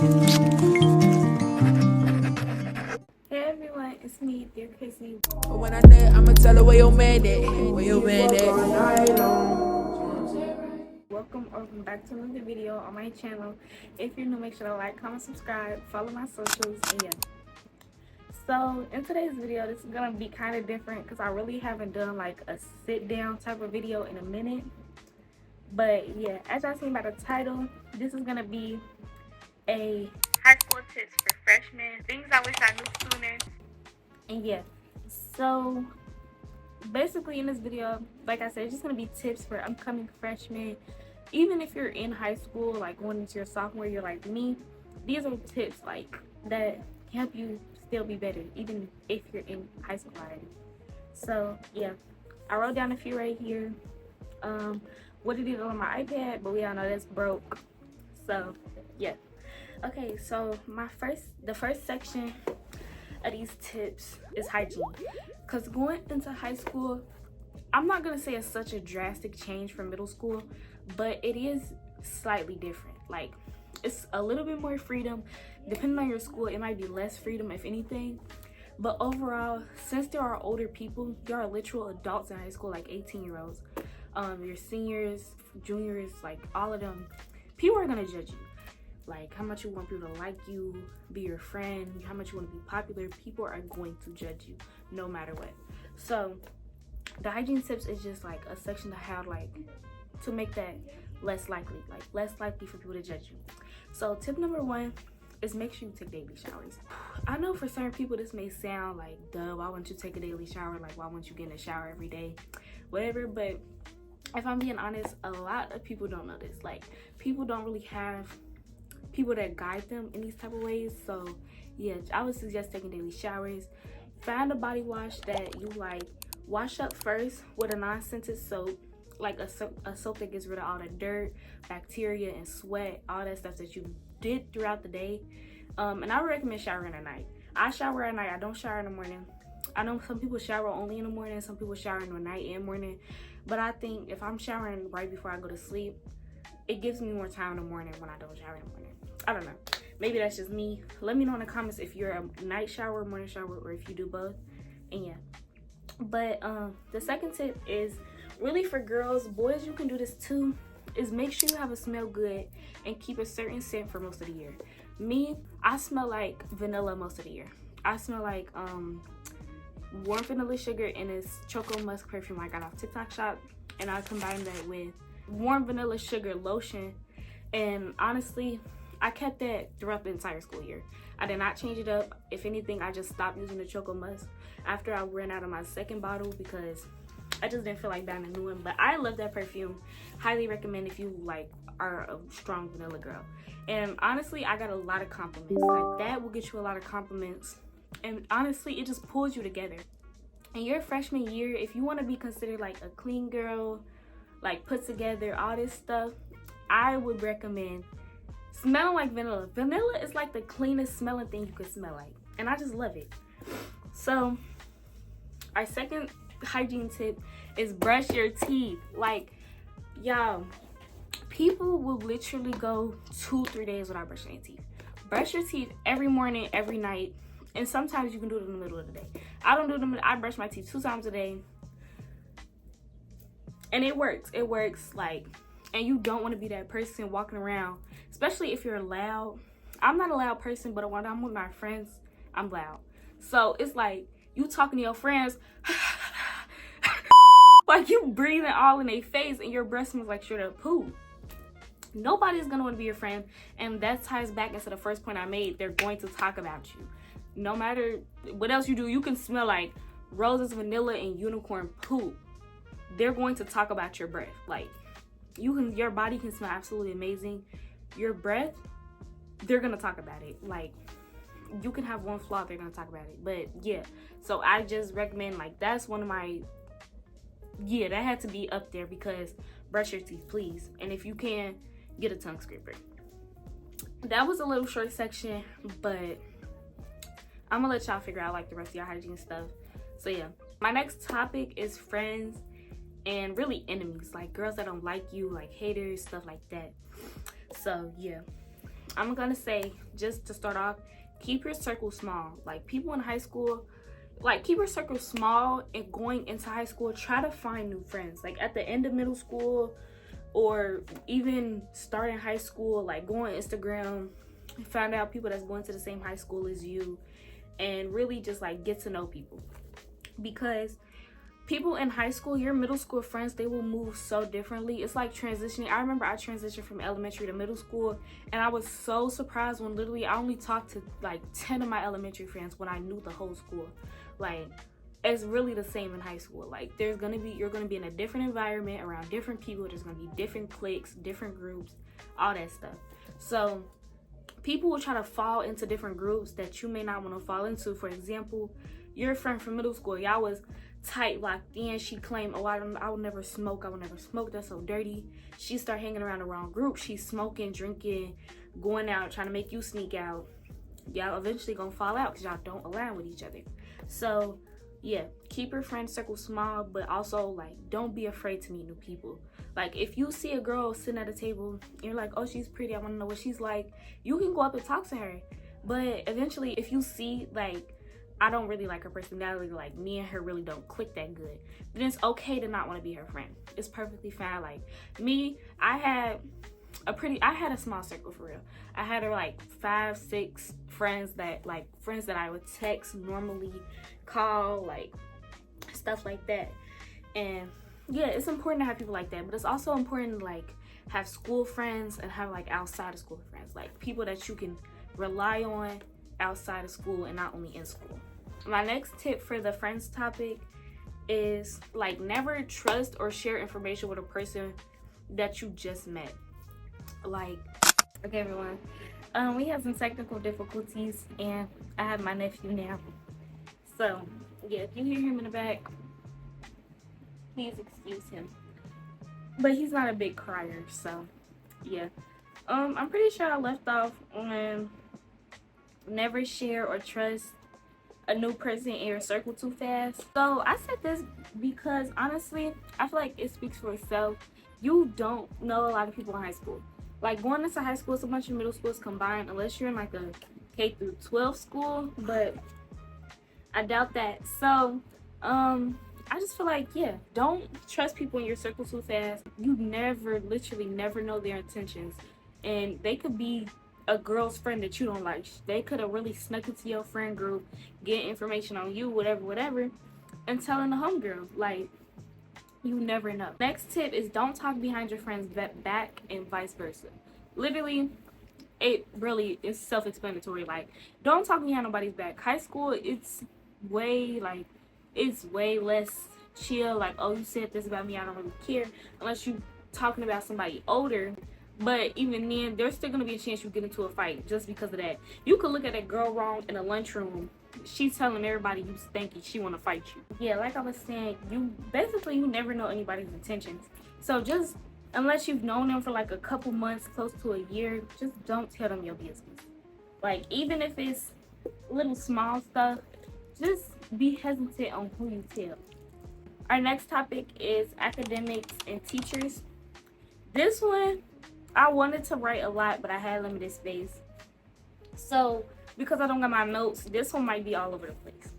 Hey everyone, it's me, dear Chrissy. When I nut, I'ma tell her where your man at. Where your man at. Welcome back to another video on my channel. If you're new, make sure to like, comment, subscribe, follow my socials, and yeah. So in today's video, this is gonna be kind of different because I really haven't done like a sit down type of video in a minute. But yeah, as y'all seen by the title, this is gonna be a high school tips for freshmen, things I wish I knew sooner. And yeah, so basically in this video, like I said, it's just gonna be tips for upcoming freshmen. Even if you're in high school, like going into your sophomore year like me, these are tips like that help you still be better even if you're in high school already. So yeah, I wrote down a few right here. What it is on my iPad, but we all know that's broke. So yeah. Okay, so the first section of these tips is hygiene. Because going into high school, I'm not gonna say it's such a drastic change from middle school, but it is slightly different. Like, it's a little bit more freedom. Depending on your school, it might be less freedom, if anything. But overall, since there are older people, there are literal adults in high school, like 18-year-olds. Your seniors, juniors, like all of them, people are gonna judge you. Like, how much you want people to like you, be your friend, how much you want to be popular. People are going to judge you no matter what. So the hygiene tips is just like a section to have, like, to make that less likely for people to judge you. So tip number 1 is make sure you take daily showers. I know for certain people this may sound like, duh, why wouldn't you take a daily shower? Like, why wouldn't you get in a shower every day? Whatever. But if I'm being honest, a lot of people don't know this. Like, people don't really have people that guide them in these type of ways. So yeah, I would suggest taking daily showers. Find a body wash that you like. Wash up first with a non-scented soap, like a soap that gets rid of all the dirt, bacteria, and sweat, all that stuff that you did throughout the day. And I would recommend showering at night. I shower at night. I don't shower in the morning. I know some people shower only in the morning, some people shower in the night and morning, but I think if I'm showering right before I go to sleep, it gives me more time in the morning when I don't shower in the morning. I don't know. Maybe that's just me. Let me know in the comments if you're a night shower, morning shower, or if you do both. And yeah. But the second tip is really for girls. Boys, you can do this too. Is make sure you have a smell good and keep a certain scent for most of the year. Me, I smell like vanilla most of the year. I smell like warm vanilla sugar and this Choco Musk perfume I got off TikTok shop, and I combined that with warm vanilla sugar lotion. And honestly, I kept that throughout the entire school year. I did not change it up. If anything, I just stopped using the Choco Musk after I ran out of my second bottle because I just didn't feel like buying a new one. But I love that perfume. Highly recommend if you like are a strong vanilla girl. And honestly, I got a lot of compliments. Like, that will get you a lot of compliments. And honestly, it just pulls you together. In your freshman year, if you want to be considered like a clean girl, like put together, all this stuff, I would recommend smelling like vanilla. Vanilla is like the cleanest smelling thing you could smell like, and I just love it. So our second hygiene tip is brush your teeth. Like, y'all, people will literally go 2-3 days without brushing their teeth. Brush your teeth every morning, every night, and sometimes you can do it in the middle of the day. I don't do them. I brush my teeth 2 times a day, and it works. It works. Like, and you don't want to be that person walking around, especially if you're loud. I'm not a loud person, but when I'm with my friends, I'm loud. So it's like you talking to your friends, like you breathing all in their face, and your breath smells like straight up poo. Nobody's gonna want to be your friend, and that ties back into the first point I made. They're going to talk about you. No matter what else you do, you can smell like roses, vanilla, and unicorn poop. They're going to talk about your breath. Like, your body can smell absolutely amazing. Your breath, they're gonna talk about it. Like, you can have one flaw, they're gonna talk about it. But yeah, so I just recommend, like, that's one of my, yeah, that had to be up there because brush your teeth, please. And if you can, get a tongue scraper. That was a little short section, but I'm gonna let y'all figure out like the rest of your hygiene stuff. So yeah, my next topic is friends and really enemies, like girls that don't like you, like haters, stuff like that. So yeah, I'm gonna say, just to start off, keep your circle small. Like, people in high school, like, keep your circle small, and going into high school, try to find new friends. Like, at the end of middle school, or even starting high school, like, go on Instagram, find out people that's going to the same high school as you, and really just like get to know people. Because people in high school, your middle school friends, they will move so differently. It's like transitioning. I remember I transitioned from elementary to middle school, and I was so surprised when literally I only talked to like 10 of my elementary friends when I knew the whole school. Like, it's really the same in high school. Like, you're gonna be in a different environment around different people. There's gonna be different cliques, different groups, all that stuff. So people will try to fall into different groups that you may not want to fall into. For example, your friend from middle school, y'all was tight, locked in. She claimed, oh, I will never smoke. That's so dirty. She start hanging around the wrong group. She's smoking, drinking, going out, trying to make you sneak out. Y'all eventually gonna fall out because y'all don't align with each other. So yeah, keep your friend circle small, but also like, don't be afraid to meet new people. Like, if you see a girl sitting at a table and you're like, oh, she's pretty, I want to know what she's like, you can go up and talk to her. But eventually, if you see like, I don't really like her personality, like me and her really don't click that good, then it's okay to not want to be her friend. It's perfectly fine. Like me, I had a small circle for real. I had her like 5, 6 friends that I would text normally, call, like stuff like that. And yeah, it's important to have people like that, but it's also important to like have school friends and have like outside of school friends, like people that you can rely on outside of school and not only in school. My next tip for the friends topic is like, never trust or share information with a person that you just met. Like, okay everyone, we have some technical difficulties and I have my nephew now. So yeah, if you hear him in the back, please excuse him. But he's not a big crier, so yeah. I'm pretty sure I left off on never share or trust a new person in your circle too fast. So I said this because honestly, I feel like it speaks for itself. You don't know a lot of people in high school. Like, going into high school, it's a bunch of middle schools combined, unless you're in like a K through 12 school, but I doubt that. So I just feel like, yeah, don't trust people in your circle too fast. You literally never know their intentions, and they could be a girl's friend that you don't like. They could have really snuck into your friend group, get information on you, whatever, and telling the homegirl. Like, you never know. Next tip is, don't talk behind your friend's back and vice versa. Literally, it really is self-explanatory. Like, don't talk behind nobody's back. High school, it's way less chill. Like, oh, you said this about me, I don't really care, unless you talking about somebody older. But even then, there's still gonna be a chance you get into a fight just because of that. You could look at that girl wrong in a lunchroom. She's telling everybody you stinky. She want to fight you. Yeah, like I was saying, you never know anybody's intentions. So just, unless you've known them for like a couple months, close to a year, just don't tell them your business. Like, even if it's little small stuff, just be hesitant on who you tell. Our next topic is academics and teachers. This one, I wanted to write a lot, but I had limited space. So because I don't got my notes, this one might be all over the place.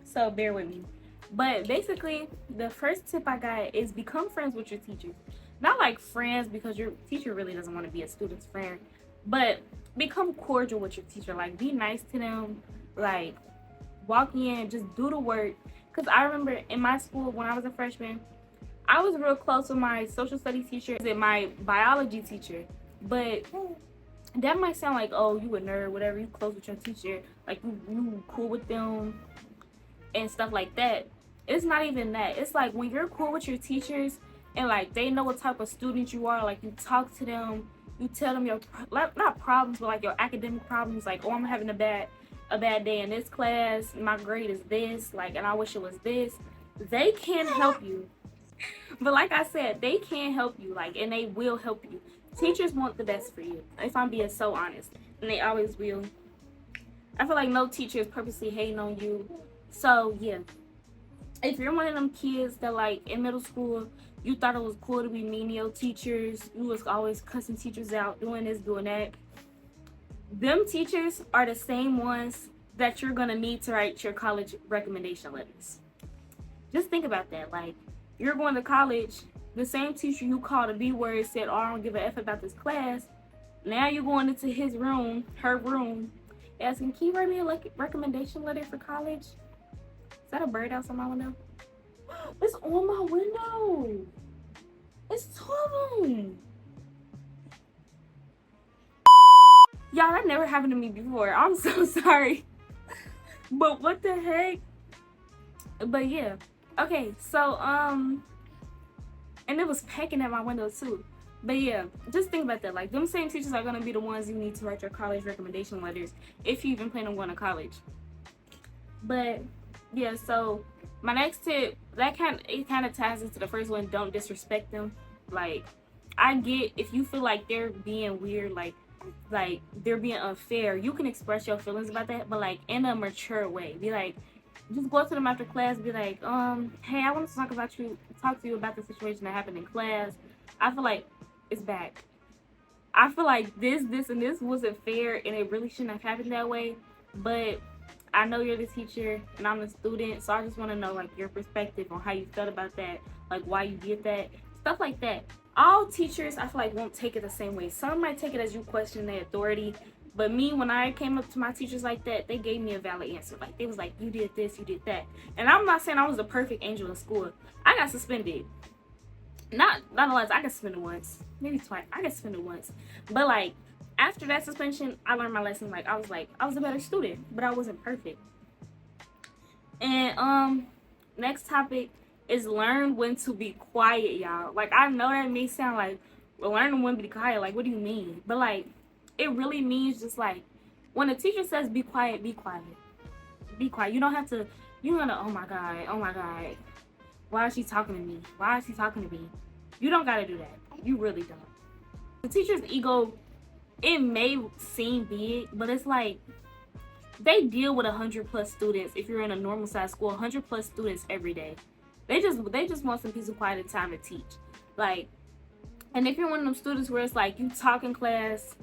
So bear with me. But basically, the first tip I got is become friends with your teachers. Not like friends because your teacher really doesn't want to be a student's friend, but become cordial with your teacher. Like, be nice to them. Like, walk in, just do the work. Because I remember in my school, when I was a freshman, I was real close with my social studies teacher and my biology teacher. But that might sound like, oh, you a nerd, whatever, you close with your teacher, like you cool with them and stuff like that. It's not even that. It's like, when you're cool with your teachers and like they know what type of student you are, like you talk to them, you tell them your not problems, but like your academic problems, like, oh, I'm having a bad day in this class, my grade is this, like, and I wish it was this. They can help you. But like I said, they can help you, like, and they will help you. Teachers want the best for you, if I'm being so honest, and they always will. I feel like no teacher is purposely hating on you. So yeah, if you're one of them kids that, like, in middle school, you thought it was cool to be mean to your teachers, you was always cussing teachers out, doing this, doing that, them teachers are the same ones that you're gonna need to write your college recommendation letters. Just think about that. Like, you're going to college, the same teacher you called a B word said, "Oh, I don't give a F about this class." Now you're going into his room, her room, asking, "Can you write me a recommendation letter for college?" Is that a bird outside my window? It's on my window. It's two of them. Y'all, that never happened to me before. I'm so sorry. But what the heck? But yeah. Okay, so and it was pecking at my window too. But yeah, just think about that. Like, them same teachers are gonna be the ones you need to write your college recommendation letters if you even plan on going to college. But yeah, so my next tip, it kind of ties into the first one. Don't disrespect them. Like, I get if you feel like they're being weird, like they're being unfair, you can express your feelings about that, but like in a mature way. Be like, just go up to them after class, be like, hey, I want to talk to you about the situation that happened in class. I feel like it's bad. I feel like this and this wasn't fair, and it really shouldn't have happened that way. But I know you're the teacher and I'm the student, so I just want to know like your perspective on how you felt about that, like why you did that, stuff like that. All teachers, I feel like, won't take it the same way. Some might take it as you question their authority, but me, when I came up to my teachers like that, they gave me a valid answer. Like, they was like, "You did this, you did that." And I'm not saying I was the perfect angel in school. I got suspended. Not unless I got suspended once, maybe twice. I got suspended once, but like after that suspension, I learned my lesson. Like, I was a better student, but I wasn't perfect. And next topic is learn when to be quiet, y'all. Like, I know that may sound like, well, learn when to be quiet. Like, what do you mean? But like, it really means just like when a teacher says be quiet, be quiet. Be quiet. You don't have to. You don't know. Oh my god. Why is she talking to me? Why is she talking to me? You don't gotta do that. You really don't. The teacher's ego, it may seem big, but it's like they deal with 100+ students. If you're in a normal size school, 100+ students every day. They just want some peace and quiet time to teach. Like, and if you're one of them students where it's like you talk in class,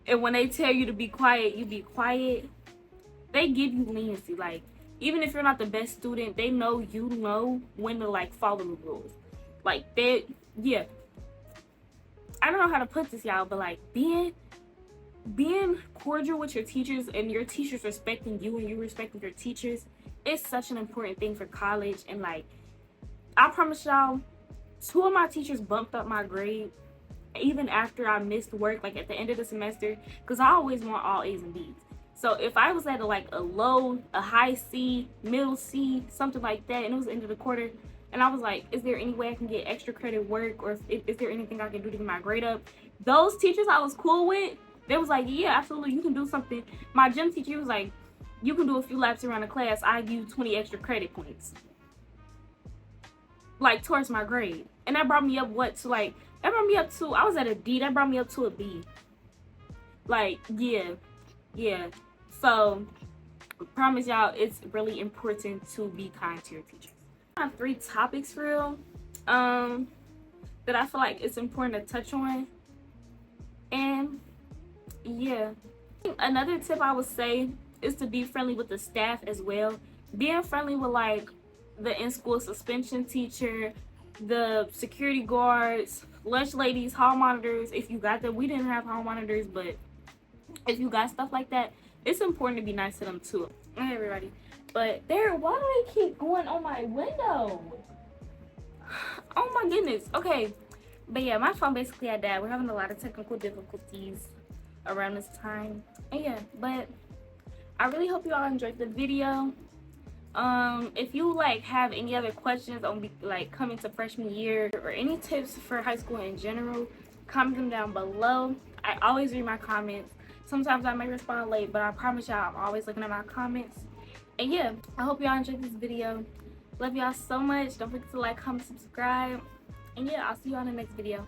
and when they tell you to be quiet, you be quiet, they give you leniency. Like, even if you're not the best student, they know you know when to like follow the rules. Like, yeah. I don't know how to put this, y'all, but like being cordial with your teachers and your teachers respecting you and you respecting your teachers is such an important thing for college. And like, I promise y'all, 2 of my teachers bumped up my grade even after I missed work, like at the end of the semester, because I always want all A's and B's. So if I was at a high C, middle C, something like that, and it was the end of the quarter, and I was like, is there any way I can get extra credit work, or is there anything I can do to get my grade up? Those teachers I was cool with, they was like, yeah, absolutely, you can do something. My gym teacher was like, you can do a few laps around the class, I give you 20 extra credit points, like towards my grade. And that brought me up I was at a D, that brought me up to a B. Like, yeah. So I promise y'all, it's really important to be kind to your teachers. I have 3 topics for real that I feel like it's important to touch on. And yeah, another tip I would say is to be friendly with the staff as well. Being friendly with like the in-school suspension teacher, the security guards, lunch ladies, hall monitors. If you got them, we didn't have hall monitors, but if you got stuff like that, it's important to be nice to them too. Hey everybody. But why do they keep going on my window? Oh my goodness. Okay. But yeah, my phone basically had died. We're having a lot of technical difficulties around this time. And yeah, but I really hope you all enjoyed the video. If you like have any other questions on like coming to freshman year or any tips for high school in general, comment them down below. I always read my comments. Sometimes I may respond late, but I promise y'all I'm always looking at my comments. And yeah, I hope y'all enjoyed this video. Love y'all so much. Don't forget to like, comment, subscribe. And yeah, I'll see you on the next video.